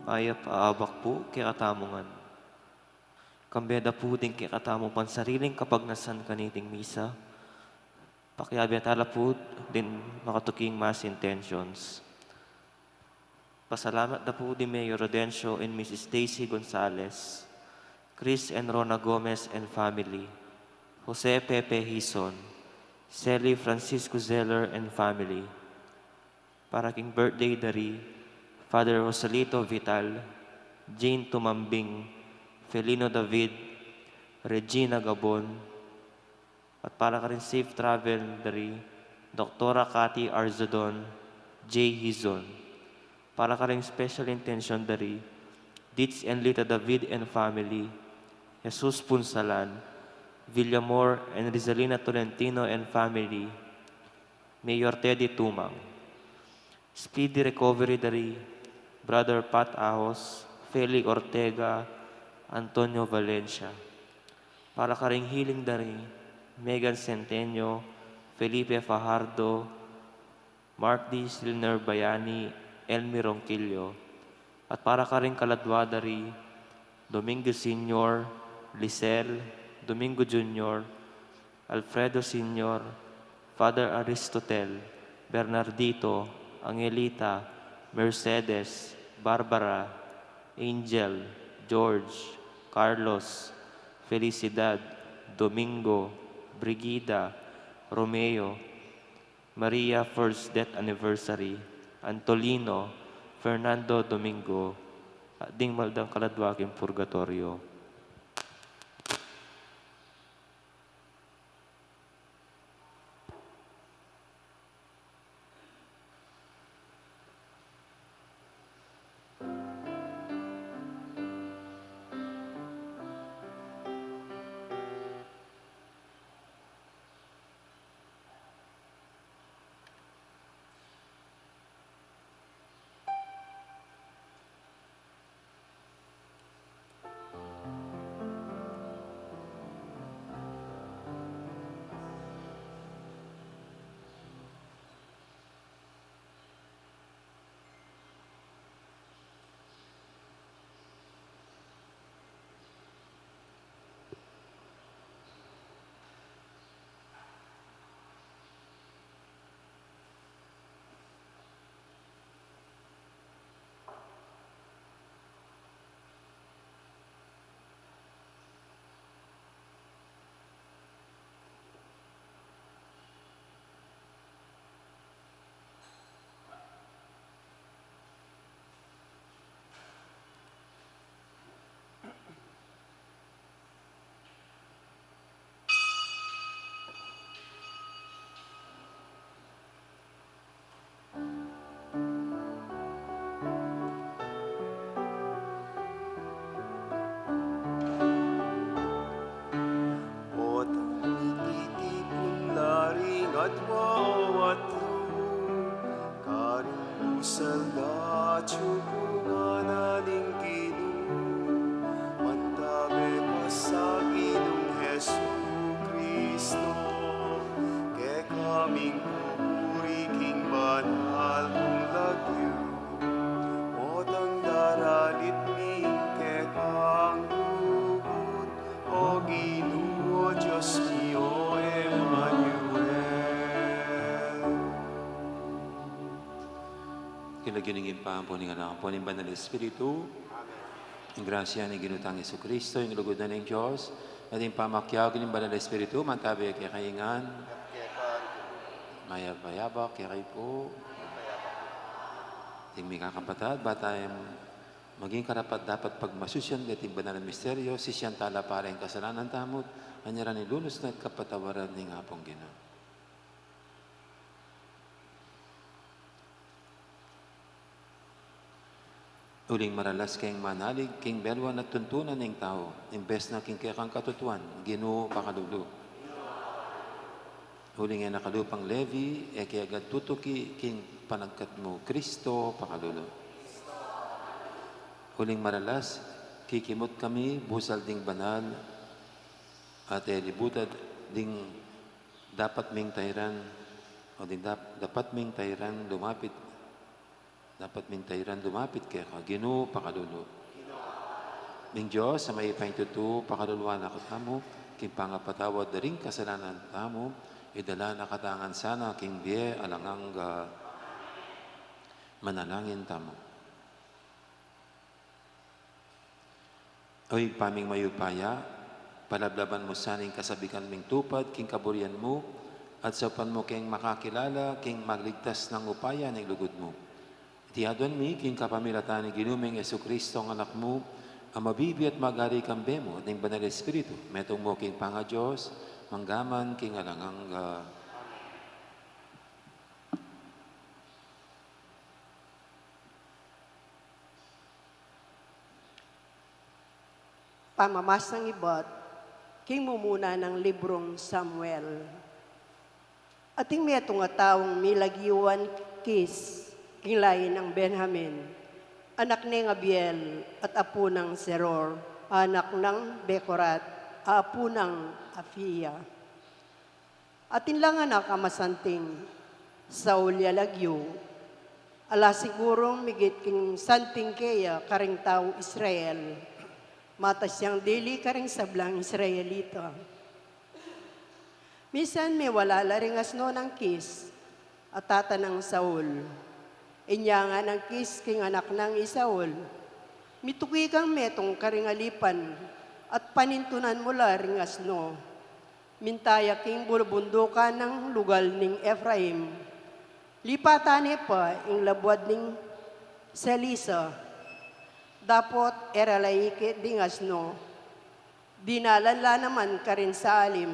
Maya paabak po kay katamongan. Kambeda po din kay katamong pansariling kapag nasan kaniting misa. Pakiabiatala po din makatuking mass intentions. Pasalamat na po di Mayor Rodencio and Mrs. Daisy Gonzalez, Chris and Rona Gomez and family, Jose Pepe Hison, Sally Francisco Zeller and family. Para king birthday dari Father Rosalito Vital, Jane Tumambing, Felino David, Regina Gabon, at para ka rin safe travel dari Doktora Cathy Arzadon, J. Hizon. Para ka rin special intention dari Ditz and Lita David and family, Jesus Punsalan, Villamor and Rizalina Tolentino and family, Mayor Teddy Tumang. Speedy recovery dari Brother Pat Ahos, Feli Ortega, Antonio Valencia. Para ka ring healing dari Megan Centenio, Felipe Fajardo, Mark D. Silner Bayani, Elmi Ronquillo. At para ka ring kaladwa dari Domingo Sr., Lisel, Domingo Jr., Alfredo Sr., Father Aristotel, Bernardito, Angelita, Mercedes, Barbara, Angel, George, Carlos, Felicidad, Domingo, Brigida, Romeo, Maria First Death Anniversary, Antolino, Fernando Domingo, at ding maldang kaladwaking purgatorio. Kinaginingin pa ang puning anak, ang puning banal na Espiritu, ang grasya ni Ginutang Yesu Kristo, ang lugod na ng Diyos, at yung pamakyag ng banal na Espiritu, mantabi kay kaingan, mayabak, kay kayo po, ting may kakapatad, batayang maging karapat dapat pagmasusyan dating banal na misteryo, si siyang tala para yung kasalanan tamot, anyaran ni lunos na kapatawaran ng apong Ginoo. Uling maralas kayong manalig, king belwa na tuntunan ng tao, imbes na king kayakang katutuan, Ginoo pakalulu. Uling nga nakalupang Levi, kaya agad tutuki, king panagkat mo, Kristo pakalulu. Uling maralas, kikimot kami, busal ding banal, at libutad ding dapat ming tayran, o ding dapat ming tayran lumapit Dapat mintayran lumapit kay ka. Ginoo pakalulu. Ming Diyos sa may paintutu pakaluluwa na katamo, king pangapatawad na rin kasalanan tamo, idala na katangan sana king biye alangang manalangin tamo. Oy paming mayupaya, palablaban mo saning kasabikan ming tupad, king kaburian mo, at sapan mo king makakilala, king magligtas ng upaya ng lugod mo. Itiadon mi, king kapamilatan ni ginuming Yesu Kristo ang anak mo, ang mabibi at magari kambe mo, at ng banal Espiritu, metong mo king panga Diyos, manggaman king alangang Pamamasang ibat, king mumuna ng librong Samuel. Ating metong nga taong milagiwan kis, king lain ng Benjamin, anak ni Abiel at apo ng Zeror, anak ng Bekorat, apo ng Afia. Atin lang anak amasanting, Saul yalagyo, ala sigurong migit king santing keya karing tao Israel, mata siyang dili karing sablang Israelita. Misan may wala laringas no ng kis at tata ng Saul. Inya nga ng kis king anak ng Isaul. Mituki kang metong karingalipan at panintunan mula ringas no. Mintaya king bulubundukan ng lugal ning Ephraim. Lipatane pa ing labwad ning Selisa. Dapot eralaike dingas no. Dinalanla naman ka rin sa alim.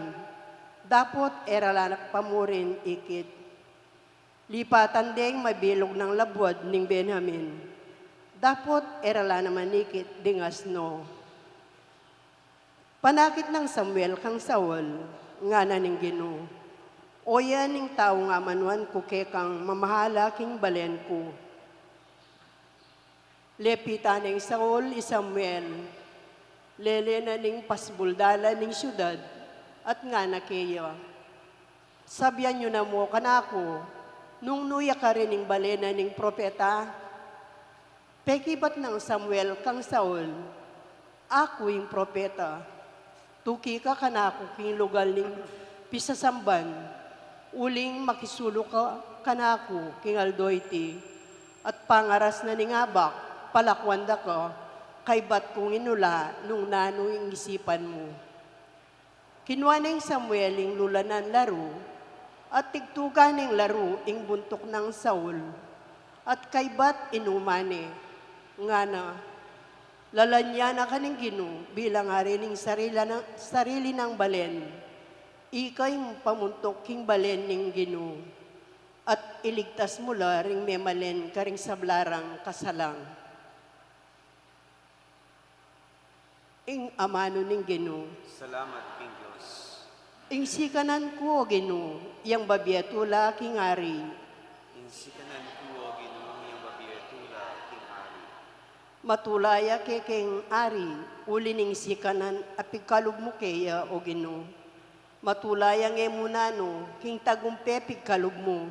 Dapot eralanak pamurin ikit. Lipatan ding mabilog ng labwad ning Benjamin. Dapot erala naman ikit dingas no. Panakit ng Samuel kang Saul, nga na ning Ginoo. Oya ning tao nga manuan ko kekang mamahala king balen ko. Lepita ning Saul Samuel, lele na ning pasbuldala ning syudad, at nga na keya. Sabyan nyo na mo kanako, nung nuya ka rin ning balena ning propeta, pekibat ng Samuel kang Saul, ako yung propeta, tuki ka kanako king lugal ning pisasamban, uling makisulo ka kanako king aldoyti, at pangaras na ning abak, palakwanda ka, kay bat kong inula nung nano yung isipan mo. Kinuha ng Samuel yung lulanan laro, at tigtugan ng laro ing buntok ng Saul, at kay bat inumane, nga na, lalanya na kaning Ginoo bilang harining sarili ng balen, ikay pamuntok king balen ning Ginoo, at iligtas mula ring memalen karing sablarang kasalang. Ing amano ning Ginoo. Salamat, King Diyos. Ing sikanan ko, Ginoo, yang babiatula king ari. Insikanan ko, O Ginoo, yung babiyatula, King Hari. Matulaya ke king ari, uli ning sikanan apikalog mo keya, O Ginoo. Matulaya nge munano, king tagumpe pigkalog mo.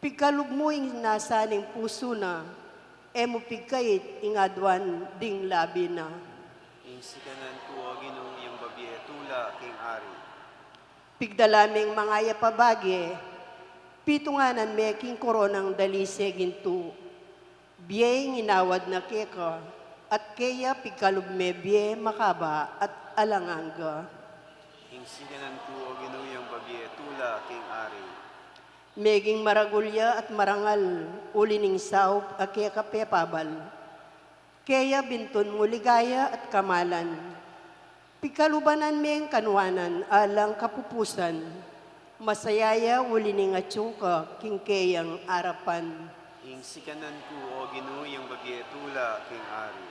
Pigkalog mo ing nasa ning puso na, emo pigkait ing adwan ding labi na. Insikanan ko, O Ginoo, yung babiyatula, King Hari. Pigdalaming mga yapabagi, pitunganan me king koronang dalise gintu. Biye inawad na keka, at kaya pigkalog me biye makaba at alanganga. Insikanan ko, O Ginoo, yung babiyatula, King Hari. Meging maragulya at marangal, uli ning saup a kaya kapepabal. Kaya bintun mo ligaya at kamalan. Pikalubanan meng kanuanan alang kapupusan, masayaya uli ning atsungka king kayang arapan. Insikanan ko, O Ginoo, yung babiyatula, King Hari.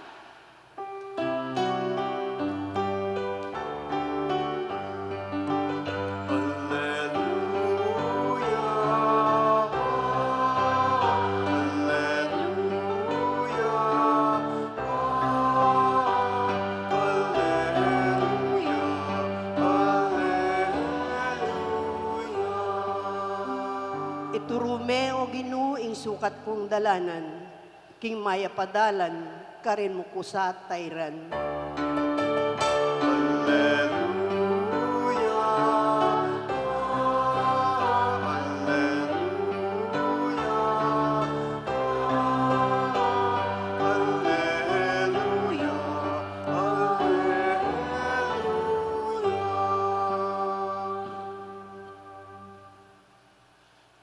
Iturume o Ginoo ing sukat kong dalanan, king maya padalan, karin mo ko sa tayran.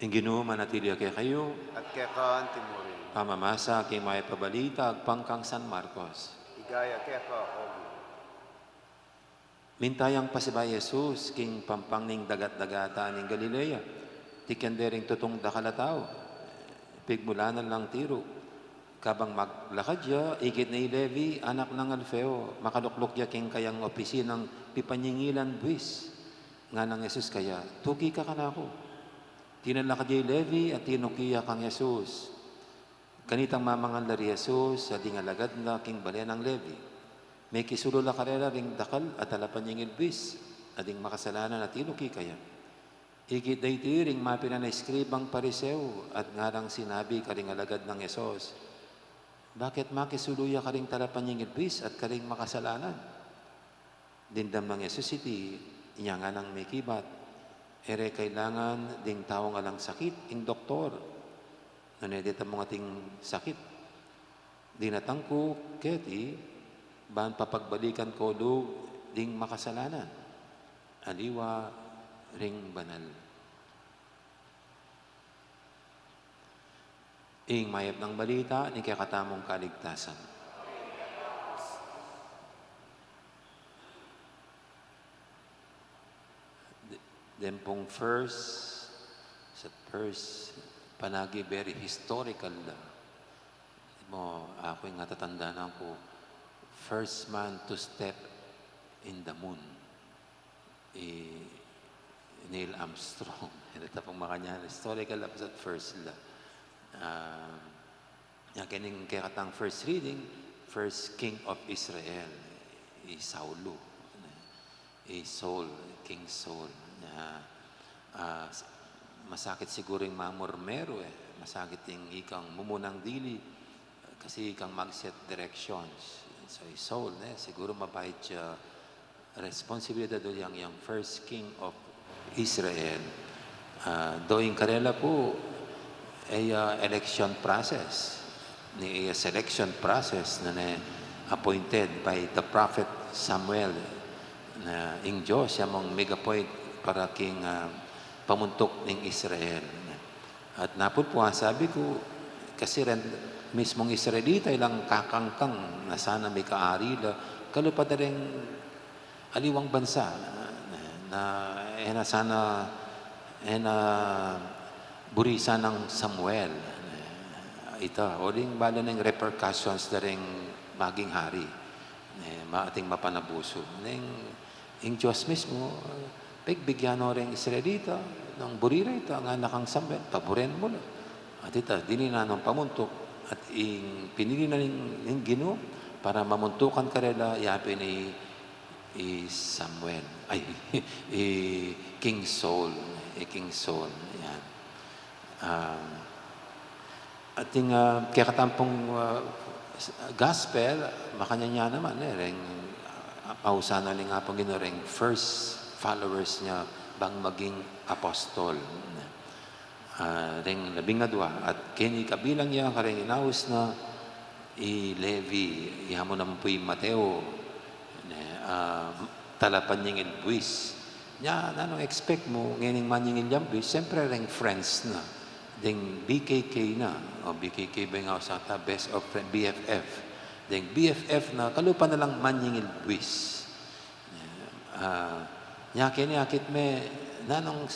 Ang Ginoo manatili kay kayo, At kaya ka Timorin. pamamasa kay may pabalita, agpangkang San Marcos. Igaya kaya ka Ogi. Mintayang pasibay Jesus, king pampang ning dagat-dagata ning Galilea, tikyandering tutong dakalataw, pigmulanan lang tiro. Kabang maglakad ya, ikit ni Levi, anak ng Alfeo, makaluklok ya king kayang opisinang pipanyingilan buwis. Nga ng Jesus kaya, tuki ka kanako. Tinalakad ya Levi at tinukiya kang Jesus. Kanitang mamangan lari Jesus, sa dingalagad na king balian ng Levi. May kisulo la karela ring dakal at alapan yung ilbis, ading makasalanan at tinuki kaya. Ikit dayti ring mapina na eskribang pariseo at ngarang sinabi karing alagad ng Jesus. Bakit makisuluya karing talapan yung ilbis at karing makasalanan? Dindam ng Jesus iti, inya nga nang may kibat. Ere kailangan ding tawang alang sakit, ing doktor. Nanedita mga ting sakit. Dinatangko, keti, ban papagbalikan ko do, ding makasalanan. Aliwa, ring banal. Ing mayap ng balita, ni kakatamong kaligtasan. Then pong first, panagi very historical mo, ako yung natatandaan ko, first man to step in the moon, Neil Armstrong. Ito pong makanya, historical at first la. Kaning kaya first reading, first king of Israel, Saulo, Saul, King Saul. Masakit siguro yung mamurmero masakit yung ikang mumunang dili kasi ikang mag-set directions. So Saul, siguro mabait siya responsibilidad doon yung first king of Israel. Doing karela po ay election process, ni selection process na appointed by the prophet Samuel na ing Diyos siya mong mega-point para king pamuntok ng Israel. At napod po, sabi ko, kasi rin mismong Israelita ilang kakangkang na sana may kaarila, kalupad na rin aliwang bansa na sana burisa ng Samuel. Ito, uling bala ng repercussions na rin maging hari. Maating mapanabuso. Yung Diyos mismo, pagbigyan mo rin Israelita ng burira ito, ang anak ang Samuel, paboren mo lang. At ito, dili na nung pamuntok at pinili na ng Ginoo para mamuntukan karela, yapi ni Samuel, ay, King Saul, King Saul, yan. At yung kaya gospel, makanya niya naman, ring pausana ni nga pong ring first followers niya bang maging apostol. Ring 12 at kini kabilang niya karing inaus na Levi, ihamo naman po yung Mateo, talapan niyang ilbuis. Nya, anong expect mo, ngayon man yung ilbuis, siyempre ring friends na. Ding BKK na, o BKK ba nga sa best of friend, BFF. Ding BFF na, kalupa na lang man yung ilbuis. Nya, kini akit me, nanong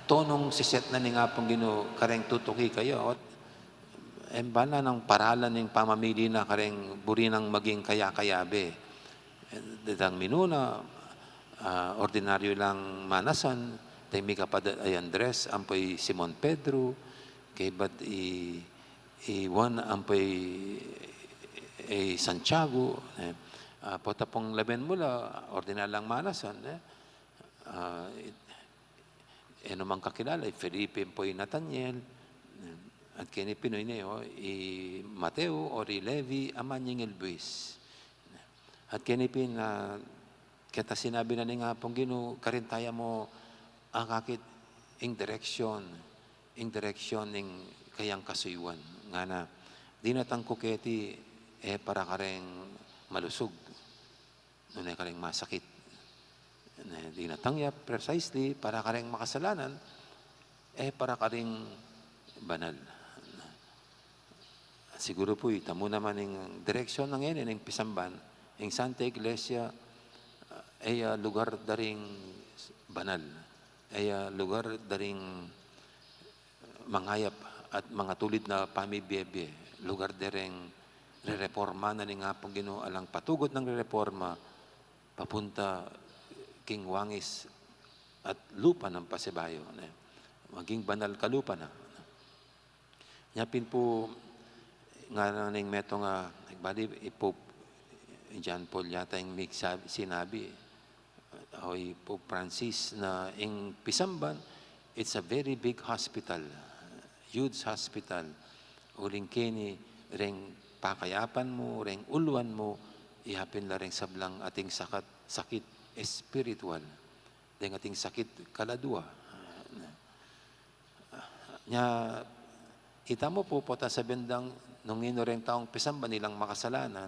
tonong siset na ni nga pong Ginoo kareng tutuki kayo. Embala ng paralan ng pamamili na kareng buri ng maging kaya-kayabe. Datang minuna, ordinaryo lang manasan, tayo may kapad ay Andres, ampoy Simon Pedro, kay ba't Juan, ampoy Santiago, potapong laben mula, ordinaryo lang manasan, Namang kakilala, Felipe Poy Nathaniel, at kini Pinoy niyo, Mateo o Levi Amanying Elbuis. At kini pin, kita sinabi na nga pong Ginoo, karintaya mo ang kakit ing direksyon ing kayang kasuywan. Nga na, di natang kuketi, para kareng malusog. Nunay kareng masakit. Di natangyap precisely para kareng makasalanan, para kareng banal. Siguro po, itamo naman yung direksyon ng yan, yung pisamban, yung Santa Iglesia, ay lugar daring banal, ay lugar daring manghayap at mga tulid na pamibiyebe, lugar daring re-reforma na ni nga pong Ginoo alang patugot ng re-reforma, papunta king wangis at lupa ng pasibayo. Maging banal kalupa na. Nyapin po, nga naning meto nga, nagbali, Pope John Paul yata yung sinabi, oy Pope Francis, na yung Pisamban, it's a very big hospital, huge hospital. Uling kini, ring pakayapan mo, ring uluan mo, ihapin la ring sablang ating sakit spiritual, ding ating sakit kaladua. Nya, ita mo po ta sa bendang nung rin taong Pisamban nilang makasalanan,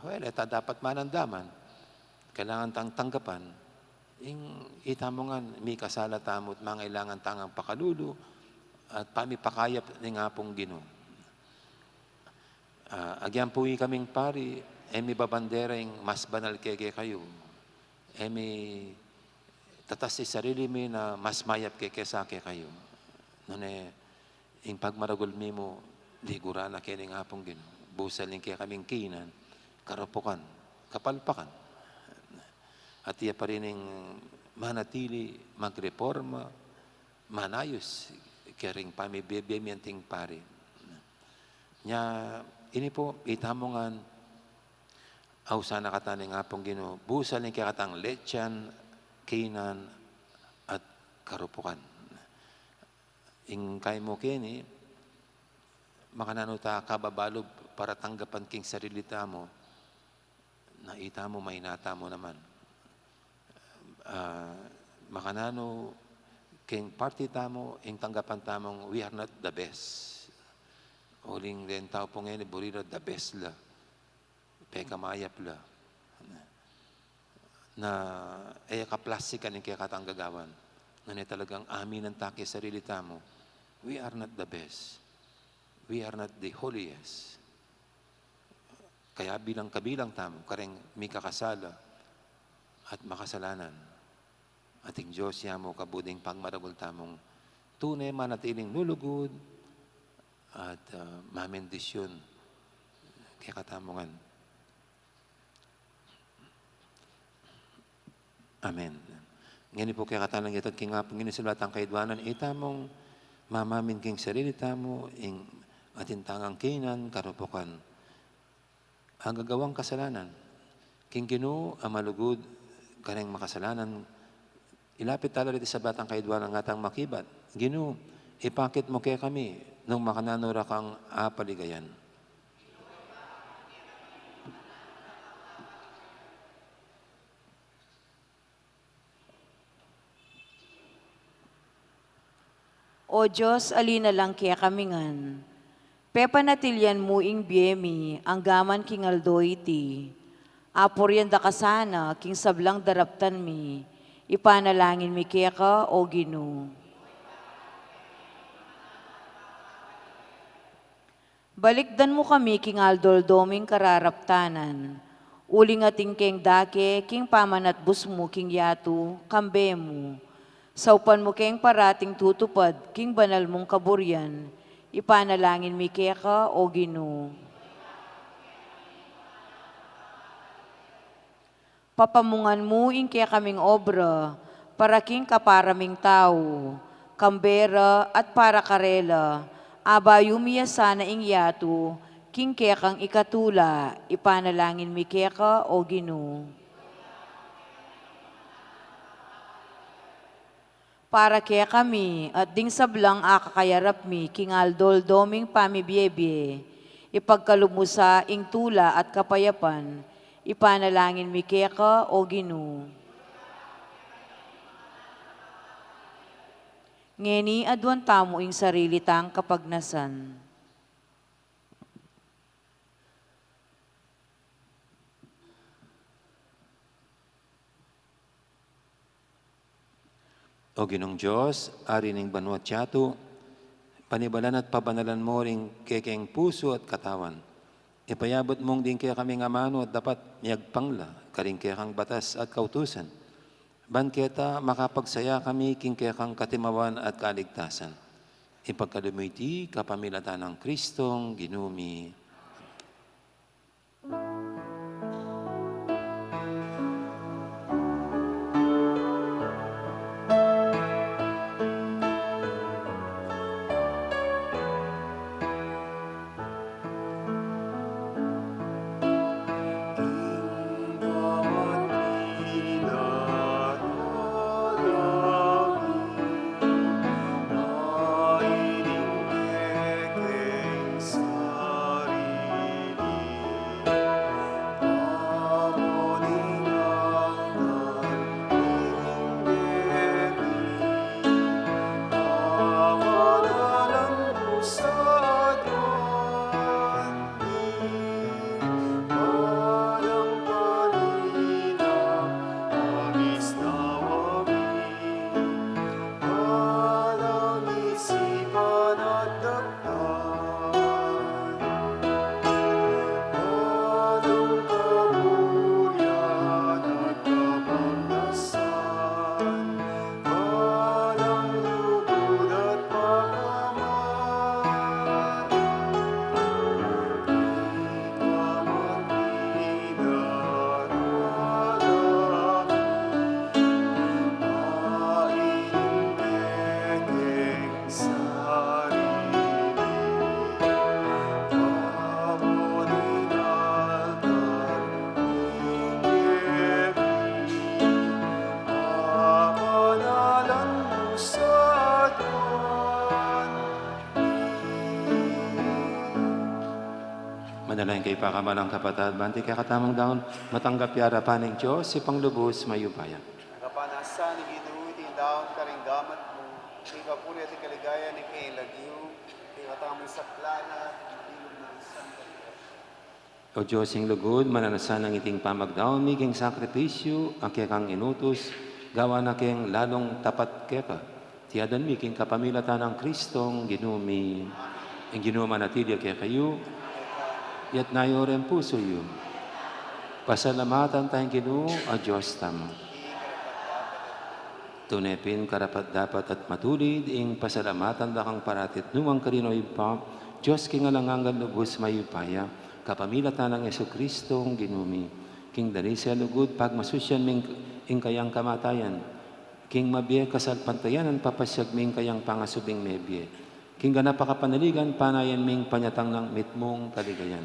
well, ita dapat manandaman. Kailangan tang tanggapan. Ita mo nga, may kasala tamot, mga ilangan tangang pakalulu, at pamipakayap ni nga pong Ginoo. Agyan po kaming pari, may babandering mas banal kege kayo. May tatas si sarili mi na mas mayap keke sake kayo. Nune, yung pagmaragol mi mo, ligura na kaya nga pong Ginoo. Busaling kaya kaming kinan, karopokan, kapalpakan. At iya pa rin yung manatili, magreforma, manayos, kaya rin pamibibiyamianting pari. Nya, ini po, itamongan, aw sana kataning nga pong Ginoo, busaling kaya katang lechan, kinan, at karopokan. Ing kay mo kini, makananuta kababalob para tanggapan king sarili mo, na ita mo, mahinata mo naman. Makanano, king party tamo, ing tanggapan tamong, we are not the best. Uling din tao po ngayon, buriro, the best la. Peka mayap la. Na, kaplasikan yung kaya katanggagawan. Na talagang amin ang taki sarili tamo. We are not the best. We are not the holiest. Kaya kabilang tamo, kareng may kakasala at makasalanan. Ating Diyos mo kabuding pagmaragol tamong tunay manatiling lulugod at mamendisyon kaya katamongan. Amen. Ngayon po kaya katalang ito at kingapong inisulatan kaidwanan itamong mamamin king sarili tamo ing atintangang kinan karupukan. Ang gagawang kasalanan, king Ginoo ang malugod kaneng makasalanan, ilapit tala rito sa batang kaidwanan ng atang makibat. Ginoo, ipakit mo kaya kami nung makananura kang apaligayan. O Diyos, alina lang kaya kamingan. Pepanatilyan mo ing biyemi, ang gaman king aldo iti. Apuryan da kasana, king sablang daraptan mi. Ipanalangin mi kaya ka, o Ginoo. Balikdan mo kami king aldol doming kararaptanan. Uling ating king dake, king pamanat busmo, king yatu, kambe mo. Saupan mo keng parating tutupad, king banal mong kaburyan, ipanalangin mi kaya ka, o Ginoo. Papamungan mo ing kaya kaming obra, para king kaparaming tao, kambera at para karela, abayumiya sana ing yatu, king kaya kang ikatula, ipanalangin mi kaya ka, o Ginoo. para kaya kami, at ding sablang akakayarap mi, kingaldol doming pamibiyebye, ipagkalumusa ing tula at kapayapan, ipanalangin mi kaya ka o Ginoo. Ngeni adwan tamo ing sarili tang kapagnasan. O Ginong Diyos, ari ning banwat tiyato, panibalan at pabanalan mo ring kekeng puso at katawan. Ipayabot mong din kaya kami nga mano at dapat miyagpangla, karing kaya kang batas at kautusan. Banketa, makapagsaya kami king kaya kang katimawan at kaligtasan. Ipagkalumiti, kapamilatan ng Kristong ginumi. Manalangin kay pakamalang kapatid, banti kaya katamang daon, matanggap yara paning Diyos, si Panglubos mayupaya. Nakapanasa ni Ginoo, tindaon ka rin gamat mo. Kay kapuli at ikaligaya ni kay Lagiyo. Kay katamang saklana, ilog ng Santa. O Diyos ing lugod, mananasan ng iting pamagdaon, miging sakripisyo, ang kaya kang inutos, gawa na kayang lalong tapat kaya ka. Tiyadan miking kapamilatan ng Kristong ginumi. Ang ginuma natilya kaya kayo, yat nayorem puso yun. Pasalamatan tayong Ginoo, a Diyos tamo. Tunepin karapat dapat at matulid, ing pasalamatan dakang paratit nuwang karinoy pa, Diyos kingalanganggan lubos mayupaya, kapamilatan ng Yesu Kristong ginumi. King dali siya lugod, pag masusyan ming ing kayang kamatayan, king mabiye kasal pantayanan, papasyag ming kayang pangasubing mebiye. King ganapakapanaligan, panayan ming panyatang ng mitmong kaligayan.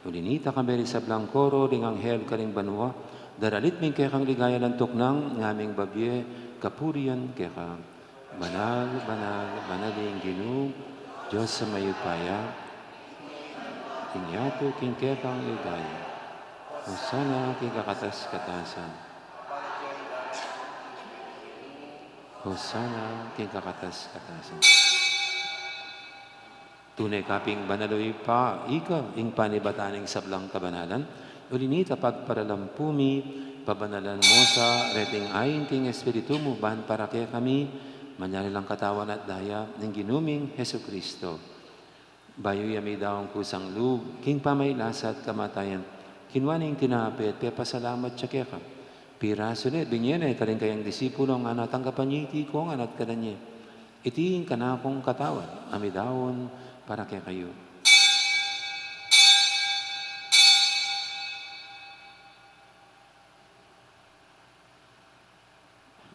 Ulinita kami sa Blancoro, ring anghel karing banwa, daralit ming kaya kang ligaya ng tuknang, ngaming babye, kapurian kaya ka. Banal, banal, banaling Ginoo, Diyos sa mayupaya, inyato king kaya kang ligaya. O sana king kakatas-katasan. O sana king kakatas-katasan. Tunay kaping banaloy pa, ikaw, ing panibataning sablang kabanalan, ulinita pagparalampumi, pabanalan mo sa reting ayin king Espiritu mo, ban para kaya kami, manyari lang katawan at daya, ng ginuming Heso Kristo. Bayo yami daw ang kusang loob, king pamaylasa at kamatayan, kinwaning tinapit, pasalamat siya kaya ka. Piraso ne, binyene, karing kayang disipulo, nga natanggapan niya iti ko, nga natkadan itiin ka na akong katawan, amidawon, para kaya kayo.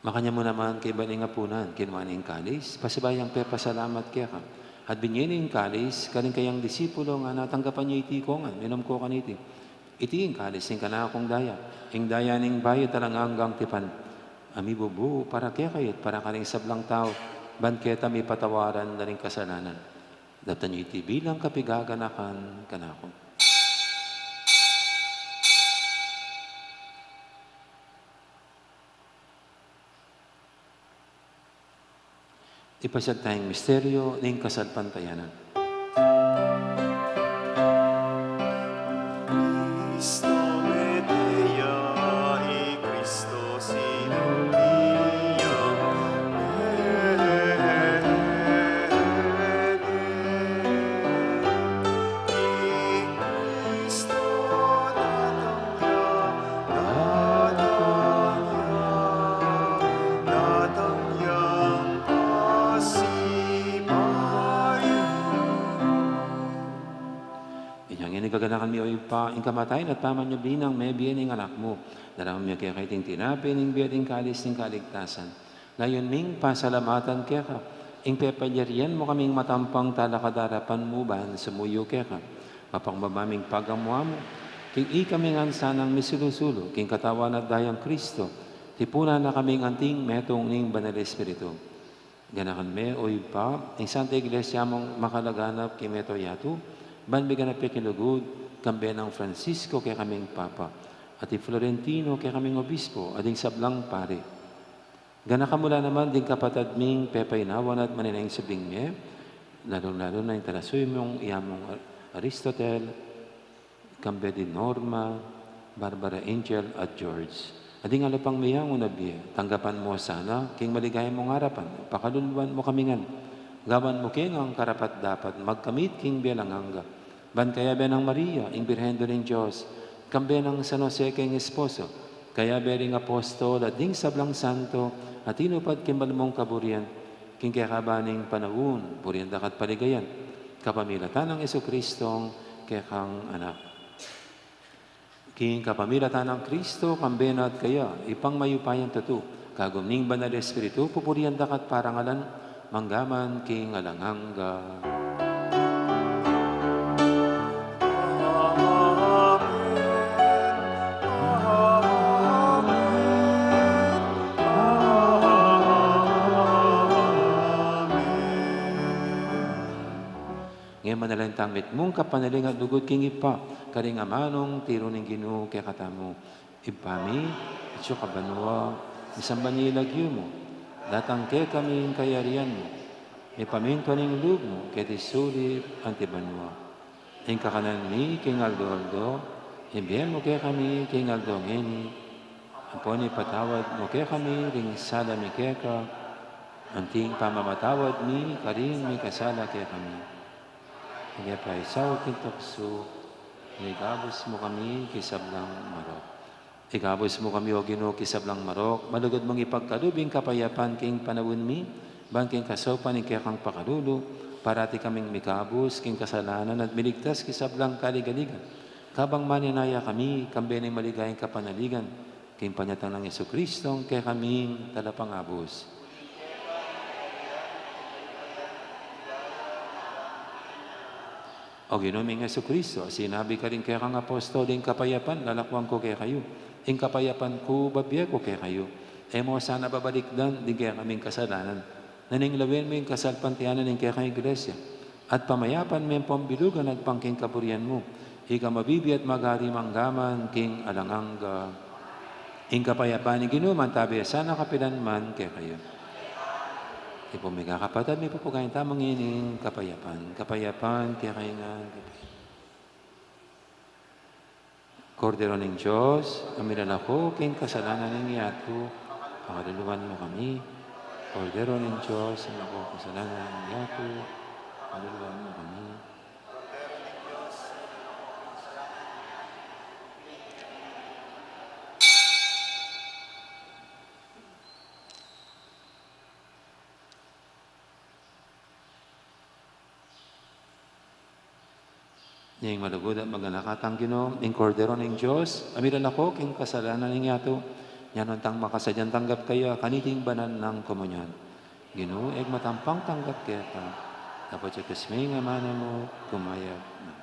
Makanya mo naman kay baling apunan, kinwaning kalis, pasibayang pasalamat kaya ka. At binyening kalis, kaling kayang disipulo nga natanggapan niya iti ko nga, minom ko kaniti. Iti yung kalis, yung kana akong daya. Yung daya ning bayad talang hanggang tipan. Ami bubu, para kaya kayat, para karing sablang tao, banketa may patawaran na rin kasalanan. Datan nyo iti bilang kapigaganakan kanako. Ipasag tayong misteryo ng kasalpantayanan. Cristo Medea y Cristo Siluria. Y Cristo natangyang pasipayo. Inyang inigaganakan mi o ipa, ing kamatayin at paman nyo binang may biyaning anak mo. Daram mi kaya kaiting tinapi, ning biyaning kalis, ning kaligtasan. Layon ming pasalamatan kaya ka. Ing pepalyarian mo kaming matampang talakadarapan mo ban sumuyo kaya ka. Mapangbabaming pagamuha mo. King ikaming sanang misilusulo, king katawan at dayang Kristo. Tipuna na kaming anting metong ning banal espiritu. Ganakan me o ipa, ing Santa Iglesia mong makalaganap kimeto yatu. Banbigan na pekilugod, kambe ng Francisco kaya kaming Papa, at Florentino kaya kaming Obispo, at ing sablang pare. Gana ka mula naman din kapatad ming pepaynawan at maninayang sabing me, lalo-lalo na yung talasoy mong iyamong Aristotel, kambe din Norma, Barbara Angel at George. At ing alapang miyang unabiya, tanggapan mo sana, king maligaya mong harapan, pakaluluan mo kamingan. Gawan mo king ang karapat dapat, magkamit king belanganga. Ban kaya ng Maria, ing Birhen ng Diyos, kambe ng San Jose king esposo, kaya bering apostol at ding sablang santo, at inupad kimbal mong kaburian, king kaya kabaning panahon, burian dakat paligayan, kapamilatan ng Jesucristong kaya kang anak. King kapamilatan ng Kristo, kambe na at kaya, ipang mayupayan tatu, kagumning banal espiritu, pupurian dakat parangalan, manggaman king alanganga. Ngayon manalantang mit mong kapanaling at dugod king ipa, karing amanong tiro ng Ginoo kaya katamo. Ipami, itso kabanwa, isang banilagyo mo, datang ke kami kayarian mo, ipaminto ng loob mo, kaya tisulip antibanwa. Ing kakanan ni king aldo-aldo, ibiyan mo kaya kami king aldo ngeni, apon ipatawad mo kaya kami ring sala mi kaya ka, anting pamamatawad mi, karing mi kasala kaya kami. Kaya pa isaw kintokso, igabos mo kami kisablang marok. Igabos mo kami o Ginoo kisablang marok, malugod mong ipagkalubing kapayapan king panawin mi, bangking kasopan ing kaya kang pakalulo, parati kaming mikabos king kasalanan at miligtas kisablang kaligaligan. Kabang maninaya kami, kambe ng maligayang kapanaligan, king panyatang ng Jesucristong kaya kaming talapangabos. O ginuming Jesucristo, sinabi ka rin kaya kang apostol, ing kapayapan, lalakwang ko kaya kayo. Ing kapayapan ko, babiya ko kaya kayo. E mo sana babalikdan, di kaya kaming kasalanan. Naninglawin mo yung kasalpantianan ng kaya kang iglesia. At pamayapan mo yung pambilugan at pangking kapurian mo. Ika mabibi at magari manggaman, king alanganga. Ing kapayapan, ginuman tabi, sana kapilan man kaya kayo. Ipo may kakapatid, may pupugayin tamang ining kapayapan. Kapayapan, kaya kayo nga. Kordero ng Diyos, amilan ako, king kasalanan ng iyato, pakaluluwan mo kami. Kordero ng Diyos, ang ako kasalanan ng iyato, pakaluluwan mo kami. Niyang malugod at maganakatang Ginoo, ing kordero ng Diyos, amiran ako, king kasalanan ng yato, yan tang makasadyan tanggap kayo, kaniting banan ng komunyon. Ginoo, eg matampang tanggap kaya ka, dapat siya kasmay nga mana mo, kumaya na.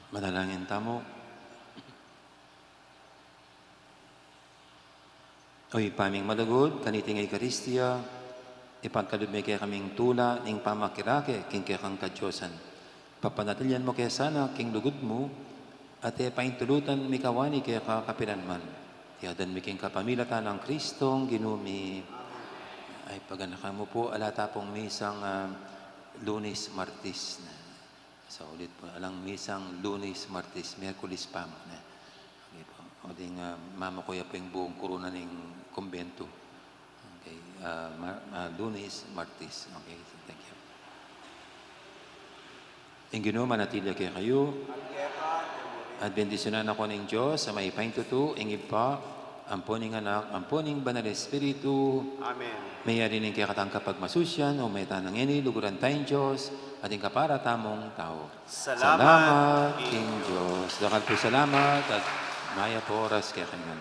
Manalangin tamo. Oy, paming malagod, kaniting Eucharistia, ipagkalubay kaya kaming tula, ning pamakirake, king kaya kang kadyosan. Papanatilyan mo kaya sana, king lugod mo, at paintulutan mi kawani kaya kakapilanman. Tiyadan mi king kapamilatan ng Kristong ginumi. Ay paganaka mo po, alata pong misang Lunes, Martis. Sa ulit po, alang misang Lunes, Martis, Miyerkules pa mo. Okay po. O ding mama ko po yung buong kuruna ng kumbento. Okay. Lunes, Martis. Okay, thank you. Ang Ginoo, manatili kayo. At bendisyonan ako ng Diyos sa may paintuto, ingib pa, amponing anak, amponing banal Espiritu. Amen. Mayari ning kaya katang kapag masusyan o may tanang ini, luguran tayong Diyos, ating kapara tamong tao. Salamat, King Diyos. Dakal po salamat at maya po oras kaya kanyan.